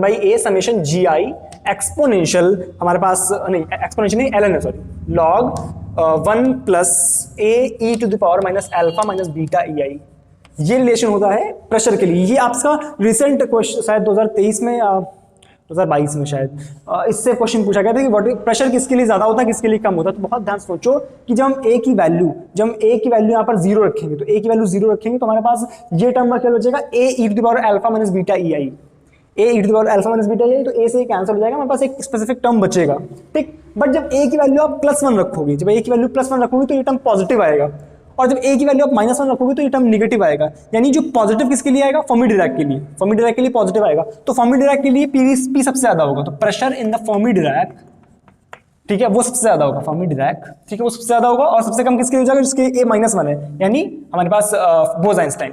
by A summation G I exponential, हमारे पास नहीं एक्सपोनेंशियल नहीं एल एन है, sorry, log 1 plus A E to the power minus alpha minus beta E I. ये रिलेशन होता है प्रेशर के लिए। ये आपका रिसेंट क्वेश्चन शायद 2023 में 2022 में शायद इससे क्वेश्चन पूछा गया था कि प्रेशर किसके लिए ज्यादा होता है, किसके लिए कम होता है। तो बहुत ध्यान सोचो कि जब हम ए की वैल्यू यहाँ पर 0 रखेंगे, तो ए की वैल्यू 0 रखेंगे तो हमारे पास ये टर्म क्या बचेगा, A E to the power alpha minus beta E I, A E to the power alpha minus beta E I. तो ए से कैंसिल हो जाएगा, हमारे पास एक स्पेसिफिक टर्म बचेगा, ठीक। बट जब ए की वैल्यू आप +1 रखोगे, जब ए की वैल्यू +1 रखोगे तो ये टर्म पॉजिटिव आएगा, और जब ए की वैल्यू आप -1 रखोगे तो ये टर्म नेगेटिव आएगा। यानी जो पॉजिटिव किसके लिए आएगा, फर्मी डिराक के लिए पॉजिटिव आएगा। तो फर्मी डिराक के लिए पी सबसे ज्यादा होगा, तो pressure in the Fermi Dirac, ठीक है, वो सबसे ज्यादा होगा, फर्मी डिराक, ठीक है, वो सबसे ज्यादा होगा। और सबसे कम किसके लिए हो जाएगा, जिसके ए -1 है, यानी हमारे पास बोज आइंस्टाइन,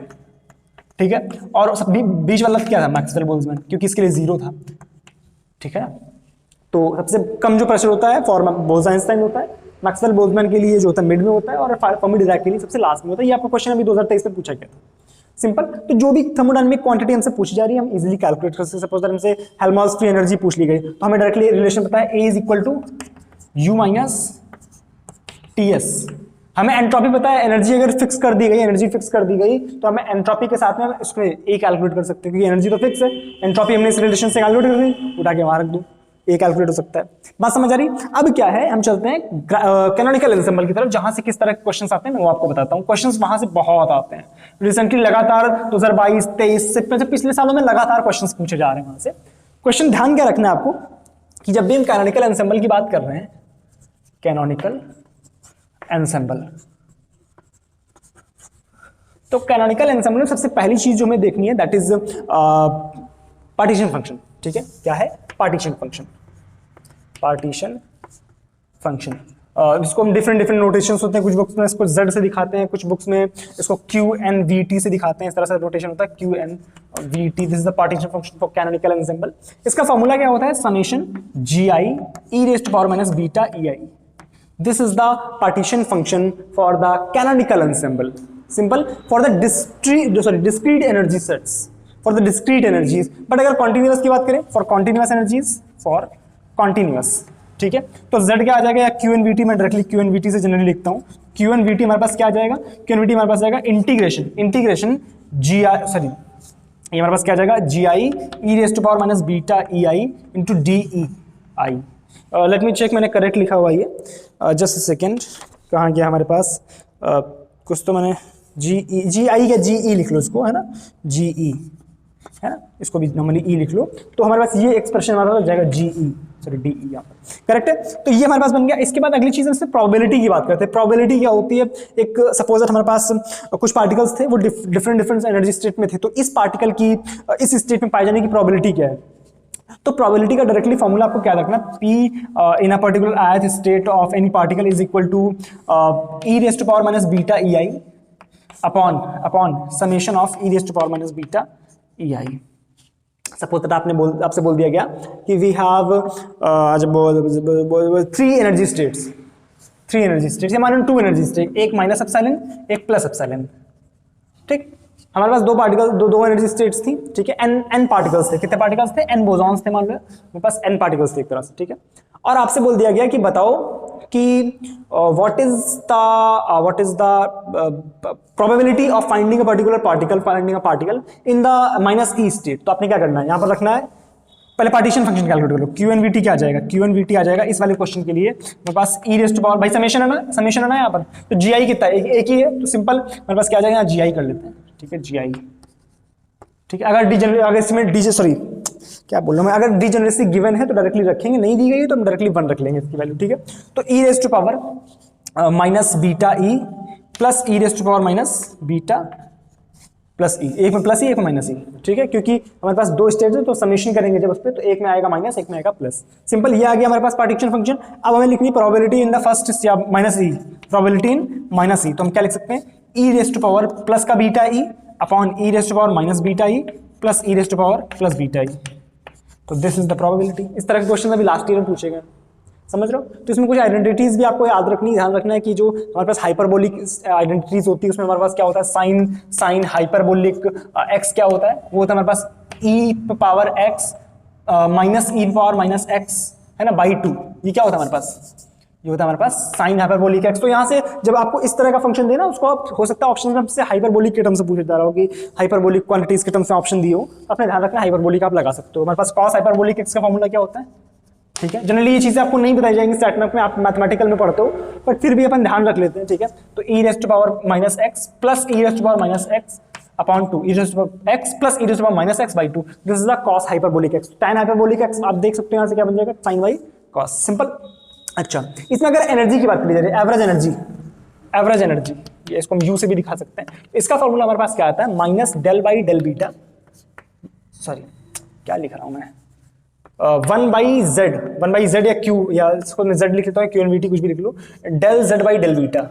ठीक है। और बीच वाला क्या था, मैक्सवेल बोल्ट्जमैन, क्योंकि इसके लिए 0 था, ठीक है। तो सबसे कम जो प्रेशर होता है फॉर बोज आइंस्टाइन होता है, मैक्सवेल बोल्ट्जमैन के लिए जो होता है मिड में होता है, और फर्मी डिराक के लिए सबसे लास्ट में होता है। ये आपका क्वेश्चन अभी 2023 में पूछा गया था। सिंपल। तो जो भी थर्मोडायनामिक क्वांटिटी हमसे पूछी जा रही है हम इजीली कैलकुलेट कर सकते हैं। सपोज हमसे हेल्महोल्ट्ज फ्री एनर्जी पूछ ली गई तो हमें डायरेक्टली रिलेशन पता है, A is equal to U minus T S. हमें एंट्रोपी पता है, एनर्जी अगर फिक्स कर दी गई तो हमें एंट्रोपी के साथ में हम इसको ए कैलकुलेट कर सकते हैं, क्योंकि एनर्जी तो फिक्स है, एंट्रोपी हमने इस रिलेशन से कैलकुलेट कर दी, उठा के वहां रख दो, ए कैलकुलेट हो सकता है। बात समझ आ रही। अब क्या है, हम चलते हैं कैनोनिकल एंसेंबल की तरफ, जहां से किस तरह के क्वेश्चंस आते हैं मैं वो आपको बताता हूं। क्वेश्चंस वहां से बहुत आते हैं रिसेंटली, लगातार 2022 23 से पिछले सालों में लगातार क्वेश्चंस पूछे जा रहे हैं वहां से। क्वेश्चन ध्यान क्या रखना है आपको कि जब भी हम कैनोनिकल एंसेंबल की बात कर रहे हैं, कैनोनिकल एंसेंबल, तो कैनोनिकल एंसेंबल में सबसे पहली चीज जो हमें देखनी है दैट इज पार्टीशन फंक्शन, ठीक है। क्या है, पार्टीशन फंक्शन। इसको हम डिफरेंट नोटेशंस होते हैं, कुछ बुक्स में इसको z से दिखाते हैं, कुछ बुक्स में इसको QNVT से दिखाते हैं, इस तरह से नोटेशन होता है QNVT। This is the partition function for canonical ensemble. इसका फॉर्मूला क्या होता है, summation GI e raised to power minus beta EI। This is the partition function for the canonical ensemble. Simple. For the discrete energy sets, for the discrete energies. But अगर कॉन्टिन्यूअस की बात करें, for continuous energies, for continuous, ठीक है। तो z क्या आ जाएगा, या QNVT, मैं डायरेक्टली QNVT से जनरली लिखता हूं। QNVT हमारे पास क्या आ जाएगा, QNVT हमारे पास जाएगा इंटीग्रेशन GI, ये हमारे पास क्या आ जाएगा, GI e raised to power minus beta EI into DEI। Let me check, मैंने करेक्ट लिखा हुआ ये, जस्ट अ सेकेंड, कहाँ गया हमारे पास, कुछ तो मैंने GI या GE लिख लो इसको, है ना, GE है ना, इसको भी नॉर्मली E लिख लो, तो हमारे पास ये एक्सप्रेशन हमारे पास जाएगा DE यहाँ पर, करेक्ट है। तो ये हमारे पास बन गया। इसके बाद अगली चीज हम प्रोबेबिलिटी की बात करते हैं। प्रोबेबिलिटी क्या होती है, एक सपोज हमारे पास कुछ पार्टिकल्स थे, वो डिफरेंट एनर्जी स्टेट में थे, तो इस पार्टिकल की इस स्टेट में पाए जाने की प्रोबेबिलिटी क्या है। तो प्रोबेबिलिटी का डायरेक्टली फॉर्मूला आपको क्या रखना, P in a particular ith state of any particle is equal to e raise to power minus beta ei upon summation of e raise to power minus beta ei। Suppose that आपसे बोल दिया गया कि we have three energy states या मानो 2 एनर्जी स्टेट, एक माइनस एप्सिलॉन एक प्लस एप्सिलॉन। ठीक, हमारे पास दो एनर्जी स्टेट्स थी, ठीक है, एन पार्टिकल्स थे। कितने पार्टिकल्स थे? एन बोसॉन्स थे, मान लो मेरे पास एन पार्टिकल्स थे एक तरह से, ठीक है। और आपसे बोल दिया गया कि बताओ कि what is the probability of finding a particle in the minus E state. तो आपने क्या करना है, यहां पर रखना है, पहले पार्टीशन फंक्शन कैलकुलेट कर लो। क्यू एन वी टी क्या आ जाएगा? क्यू एन वी टी आ जाएगा इस वाले क्वेश्चन के लिए मेरे पास ई रेज़ टू पावर, भाई समेशन है ना यहाँ पर, तो जी आई कितना है? एक ही है, तो सिंपल मेरे पास क्या आ जाएगा, यहाँ जी आई कर लेते हैं, ठीक है, जी आई। ठीक है, अगर इसमें क्या बोल रहा हूँ मैं, अगर डिजेनरेसी गिवन है तो डायरेक्टली रखेंगे, नहीं दी गई है तो हम डायरेक्टली 1 रख लेंगे इसकी वैल्यू, ठीक है। तो E raise to power minus beta E plus E raise to power minus beta plus E, एक में प्लस ई एक में माइनस ई, ठीक है, क्योंकि हमारे पास दो स्टेज है तो समेशन करेंगे जब उस पर, तो एक में आएगा माइनस, एक में आएगा प्लस। सिंपल, ये आ गया हमारे पास पार्टीशन फंक्शन। अब हमें लिखनी probability in the first minus E, probability in minus E, तो हम क्या लिख सकते हैं, E raise to power plus का beta E upon E raise to power minus beta E plus E raise to power plus beta E. तो दिस इज द प्रोबेबिलिटी। इस तरह के क्वेश्चन अभी लास्ट ईयर में पूछे गए, समझ रहे हो। तो इसमें कुछ आइडेंटिटीज भी आपको याद रखनी, ध्यान रखना है कि जो हमारे पास हाइपरबोलिक आइडेंटिटीज होती है उसमें हमारे पास क्या होता है, साइन हाइपरबोलिक एक्स क्या होता है, वो होता है हमारे पास ई पावर एक्स माइनस ई पावर माइनस एक्स, है ना, बाई 2। ये क्या होता है हमारे पास, ये होता है हमारे पास साइन हाइपरबोलिक एक्स। तो यहाँ से जब आपको इस तरह का फंक्शन देना, उसको आप हो सकता है ऑप्शन से हाइपरबोलिक के टर्म से पूछा जा रहा हो कि हाइपरबोलिक क्वांटिटीज के टर्म से ऑप्शन दिए हो, अपने ध्यान रखना हाइपरबोलिक आप लगा सकते हो। हमारे पास कॉस हाइपरबोलिक एक्स का फॉर्मूला क्या होता है, ठीक है। जनरली ये चीजें आपको नहीं बताई जाएंगी स्टैटिक में, आप मैथमेटिकल में पढ़ते हो, बट फिर भी अपन ध्यान रख लेते हैं, ठीक है। तो E raise to power minus X plus E raise to power minus X upon 2 E raise to power X plus E raise to power minus X by 2, this is the cos hyperbolic X. Tan hyperbolic X आप देख सकते हो, यहाँ से क्या बन जाएगा, साइन बाई कॉस, सिंपल। अच्छा, इसमें अगर एनर्जी की बात करी जा रही है, एवरेज एनर्जी, ये इसको हम यू से भी दिखा सकते हैं। इसका फॉर्मूला हमारे पास क्या आता है, minus del by del beta, sorry क्या लिख रहा हूं मैं, 1 बाई जेड या क्यू, या इसको मैं जेड लिख लेता हूँ, क्यू एन वी टी कुछ भी लिख लो, del Z by del beta.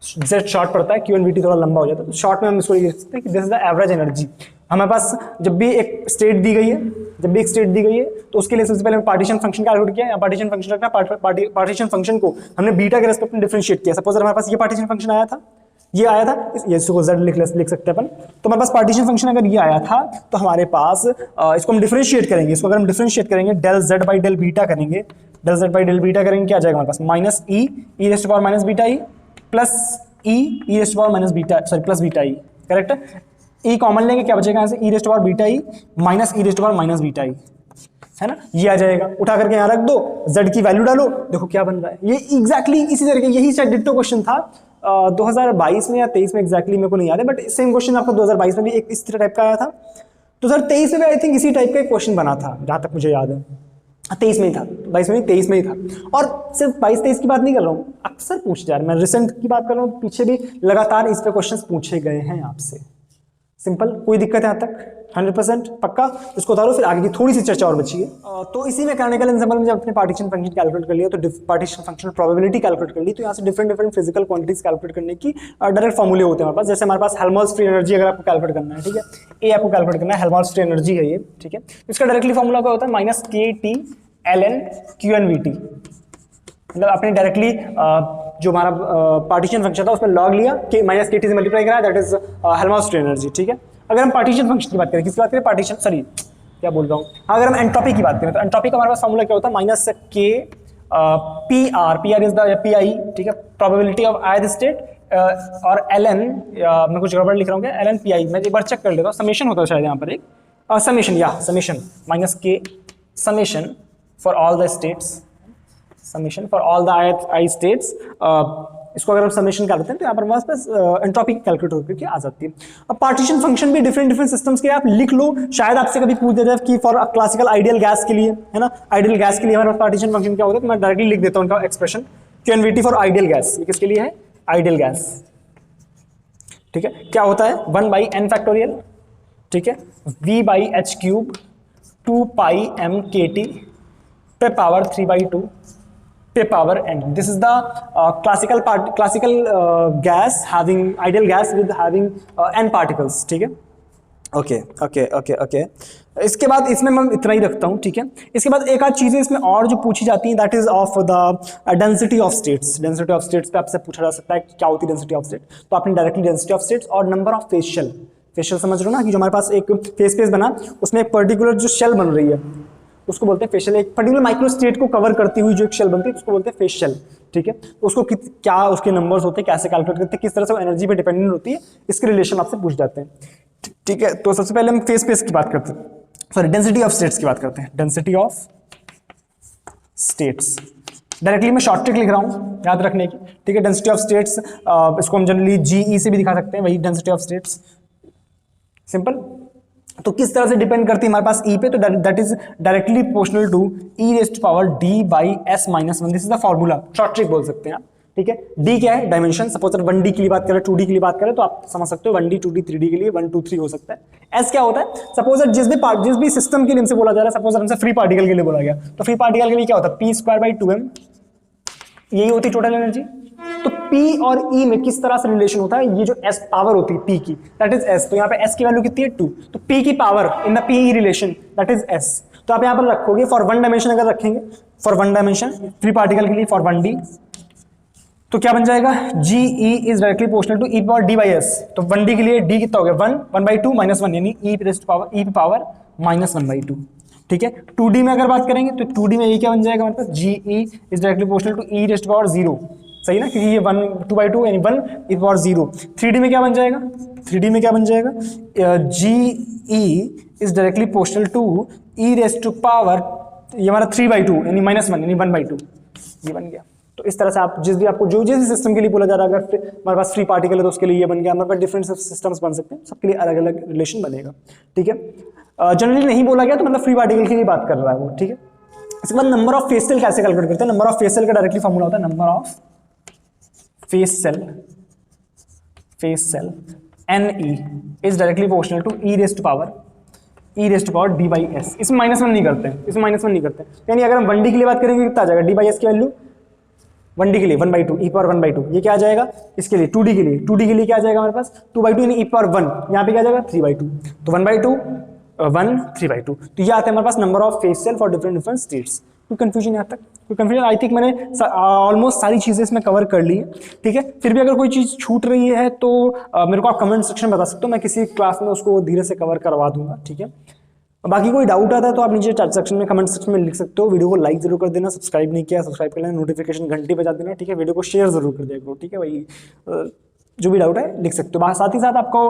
Z short पड़ता है, क्यू एन वी टी थोड़ा लंबा हो जाता है, तो शॉर्ट में हम इसको लिख सकते हैं कि this is the average energy. हमारे पास जब भी एक स्टेट दी गई है, तो उसके लिए सबसे पहले पार्टीशन फंक्शन कैलकुलेट किया, पार्टीशन फंक्शन रखना, पार्टीशन फंक्शन को हमने बीटा के रेस्पेक्ट में डिफरेंशिएट किया। सपोज हमारे पास ये पार्टीशन फंक्शन आया था, ये इसको z लिख सकते हैं अपन। तो हमारे पास पार्टीशन फंक्शन अगर ये आया था, तो हमारे पास इसको हम डिफरेंशिएट करेंगे, इसको अगर हम डिफरेंशिएट करेंगे del z by del beta करेंगे, क्या आ जाएगा हमारे पास, minus E raise to power minus beta E plus E raise to power minus beta, sorry plus beta E, correct है। ई कॉमन लेंगे, क्या बचेगा यहाँ से, E raise to power beta E minus E raise to power minus beta E, है ना, ये आ जाएगा। उठा करके यहाँ रख दो, z की वैल्यू डालो, देखो क्या बन रहा है। ये एग्जैक्टली इसी तरह के, यही शायद डिट्टो क्वेश्चन था 2022 में या 23 में, एग्जैक्टली मेरे को नहीं याद है, बट सेम क्वेश्चन आपको 2022 में भी एक इस तरह टाइप का आया था। 2023 में भी आई थिंक इसी टाइप का एक क्वेश्चन बना था, जहाँ तक मुझे याद है। 23 में ही था, 22 में नहीं, 23 में ही था। और सिर्फ 22-23 की बात नहीं कर रहा हूँ, अक्सर पूछे जा रहे हैं, मैं रिसेंट की बात कर रहा हूँ, पीछे भी लगातार इस पे क्वेश्चन पूछे गए हैं आपसे। सिंपल, कोई दिक्कत है यहाँ तक, 100% पक्का। इसको उतारो, फिर आगे की थोड़ी सी चर्चा और बची है। तो इसी मैकेनिकल एग्जांपल में जब अपने पार्टीशन फंक्शन कैलकुलेट कर लिया, तो पार्टीशन फंक्शन प्रोबेबिलिटी कैलकुलेट कर ली, तो यहाँ से डिफरेंट फिजिकल क्वांटिटीज कैलकुलेट करने की डायरेक्ट फॉर्मूले होते हैं हमारे पास। जैसे हमारे पास हेल्महोल्ट्ज़ फ्री एनर्जी अगर आपको कैलकुलेट करना है, ठीक है, ए आपको कैलकुलेट करना है, हेल्महोल्ट्ज़ फ्री एनर्जी है ये, ठीक है। इसका डायरेक्टली फॉर्मूला क्या होता है, minus K T L N Q N V T. मतलब आपने डायरेक्टली जो हमारा पार्टीशन फंक्शन था उसमें लॉग लिया, के माइनस के टी से मल्टीप्लाई करा, that is Helmholtz free energy, ठीक है। अगर हम पार्टीशन फंक्शन की बात करें, किसकी बात करें, पार्टीशन, सॉरी क्या बोल रहा हूँ, अगर हम एंट्रोपी की बात करें, तो एंट्रोपी का हमारे पास फॉर्मूला क्या होता है, माइनस के P R is the P I, ठीक है, प्रोबेबिलिटी ऑफ ith स्टेट, और एल एन, मैं कुछ गड़बड़ लिख रहा हूँ क्या, एल एन पी आई, मैं एक बार चेक कर लेता हूँ, समेशन होता है शायद यहाँ पर एक समेशन माइनस के summation for all the states, summation for all the I states. इसको अगर हम समेशन करते हैं तो यहाँ पर हमारे पास एंट्रोपी कैलकुलेट होकर के आ जाती है। अब पार्टीशन फंक्शन भी डिफरेंट सिस्टम्स के आप लिख लो, शायद आपसे कभी पूछ दिया जाए कि फॉर क्लासिकल आइडियल गैस के लिए, है ना, आइडियल गैस के लिए हमारे पास पार्टीशन फंक्शन क्या होता है, तो मैं डायरेक्टली लिख देता हूँ उनका एक्सप्रेशन, क्यूएनवीटी फॉर आइडियल गैस। ये किसके लिए है, आइडियल गैस, ठीक है। क्या होता है, 1/n फैक्टोरियल, ठीक है, v/h³ 2 पाई m kt पे पावर 3/2 पे power n. This is the classical gas having ideal gas with having n particles. ठीक है, ओके. इसके बाद इसमें मैं इतना ही रखता हूँ, ठीक है. इसके बाद एक आध चीजें इसमें और जो पूछी जाती हैं, that is of the density of states. Density of states पे आपसे पूछा जा सकता है कि क्या होती है डेंसिटी ऑफ स्टेट. तो आपने डायरेक्टली डेंसिटी ऑफ स्टेट्स और नंबर ऑफ फेस शेल समझ रहे हो ना, कि जो हमारे पास एक फेस बना, उसमें एक पर्टिकुलर जो शेल बन रही है उसको बोलते हैं फेस शेल. एक पर्टिकुलर माइक्रो स्टेट को कवर करती हुई जो एक शेल बनती है उसको बोलते हैं फेस शेल. ठीक है, तो उसको क्या उसके नंबर्स होते हैं, कैसे कैलकुलेट करते हैं, किस तरह से वो एनर्जी पे डिपेंडेंट होती है, इसके रिलेशन आपसे पूछ जाते हैं. ठीक है, तो सबसे पहले हम फेस की बात करते हैं, सॉरी डेंसिटी ऑफ स्टेट्स की बात करते हैं. डेंसिटी ऑफ स्टेट्स डायरेक्टली मैं शॉर्ट ट्रिक लिख रहा हूं याद रखने की. ठीक है, डेंसिटी ऑफ स्टेट्स इसको हम जनरली जीई से भी दिखा सकते हैं, वही डेंसिटी ऑफ स्टेट्स, सिंपल. तो किस तरह से डिपेंड करती है हमारे पास ई पे, तो that is directly proportional to E raised to power D by S minus 1. This is the formula, short trick बोल सकते हैं आप. ठीक है, डी क्या है, डायमेंशन. सपोज 1D के लिए बात करें, 2D के लिए बात करें, तो आप समझ सकते हो 1D 2D 3D के लिए 1 2 3 हो सकता है. एस क्या होता है, सपोज जिस भी सिस्टम के लिए हमसे बोला जा रहा है, सपोज हमसे फ्री पार्टिकल के लिए बोला गया, तो फ्री पार्टिकल के लिए क्या होता है, p²/2m, यही होती है टोटल एनर्जी. तो P और E में किस तरह से रिलेशन होता है, ये जो S पावर होती है P की, दैट इज S. तो यहाँ पे S की वैल्यू कितनी है 2, तो P की power in the PE relation that is S. तो आप यहाँ पर रखोगे फॉर वन डायमेंशन, अगर रखेंगे for one dimension free particle के लिए फॉर 1D, तो क्या बन जाएगा, GE is directly proportional to E power D by S. तो 1D के लिए D कितना हो गया 1/2 -1, यानी E पे पावर -1/2. ठीक है, 2D में अगर बात करेंगे तो 2D में ये क्या बन जाएगा हमारे पास, GE is directly proportional to E raised to power 0. सही ना, क्योंकि ये 2/2 यानी 1 e पावर 0. 3D में क्या बन जाएगा, 3D में क्या बन जाएगा, GE is directly proportional to E raised to power, ये हमारा 3/2 यानी -1 यानी 1/2, ये बन गया. तो इस तरह से आप जिस भी सिस्टम के लिए बोला जा रहा है, अगर हमारे पास फ्री पार्टिकल है तो उसके लिए ये बन गया. हमारे पास डिफरेंट सिस्टम्स बन सकते हैं, सबके लिए अलग अलग रिलेशन बनेगा. ठीक है, जनरली नहीं बोला गया तो मतलब फ्री पार्टिकल की ही बात कर रहा है वो. ठीक है, इसके बाद नंबर ऑफ फेस सेल कैसे कैलकुलेट करते हैं. नंबर ऑफ फेस सेल का डायरेक्टली फॉर्मूला होता है number of face cell NE is directly proportional to E raised to power D by S. इसमें -1 नहीं करते हैं, यानी अगर हम 1D के लिए बात करेंगे कितना आ जाएगा, D बाई S की वैल्यू 1D के लिए 1/2 E पावर 1/2. ये क्या आ जाएगा इसके लिए 2D के लिए क्या आ जाएगा हमारे पास 2/2 यानी E पावर 1, यहाँ पे क्या आ जाएगा 3/2. तो 1/2 1 3/2. तो ये आता है हमारे पास number of face cell for different states. कोई कंफ्यूजन यहाँ तक, कोई कंफ्यूजन, आई थिंक मैंने ऑलमोस्ट सारी चीज़ें इसमें कवर कर ली है. ठीक है, फिर भी अगर कोई चीज़ छूट रही है तो मेरे को आप कमेंट सेक्शन में बता सकते हो, मैं किसी क्लास में उसको धीरे से कवर करवा दूंगा. ठीक है, बाकी कोई डाउट आता है तो आप नीचे चैट सेक्शन में कमेंट सेक्शन में लिख सकते हो. वीडियो को लाइक जरूर कर देना, सब्सक्राइब नहीं किया सब्सक्राइब कर लेना, नोटिफिकेशन घंटी बजा देना. ठीक है, वीडियो को शेयर जरूर कर दिया करो. ठीक है भाई, जो भी डाउट है लिख सकते हो. साथ ही साथ आपको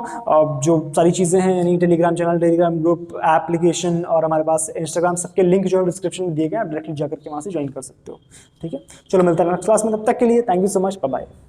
जो सारी चीज़ें हैं, यानी Telegram channel, Telegram group, application और हमारे पास इंस्टाग्राम, सबके लिंक जो है डिस्क्रिप्शन में दिए गए, आप डायरेक्टली जाकर के वहाँ से ज्वाइन कर सकते हो. ठीक है, चलो मिलता है नेक्स्ट क्लास में, तब तक के लिए thank you so much, bye bye.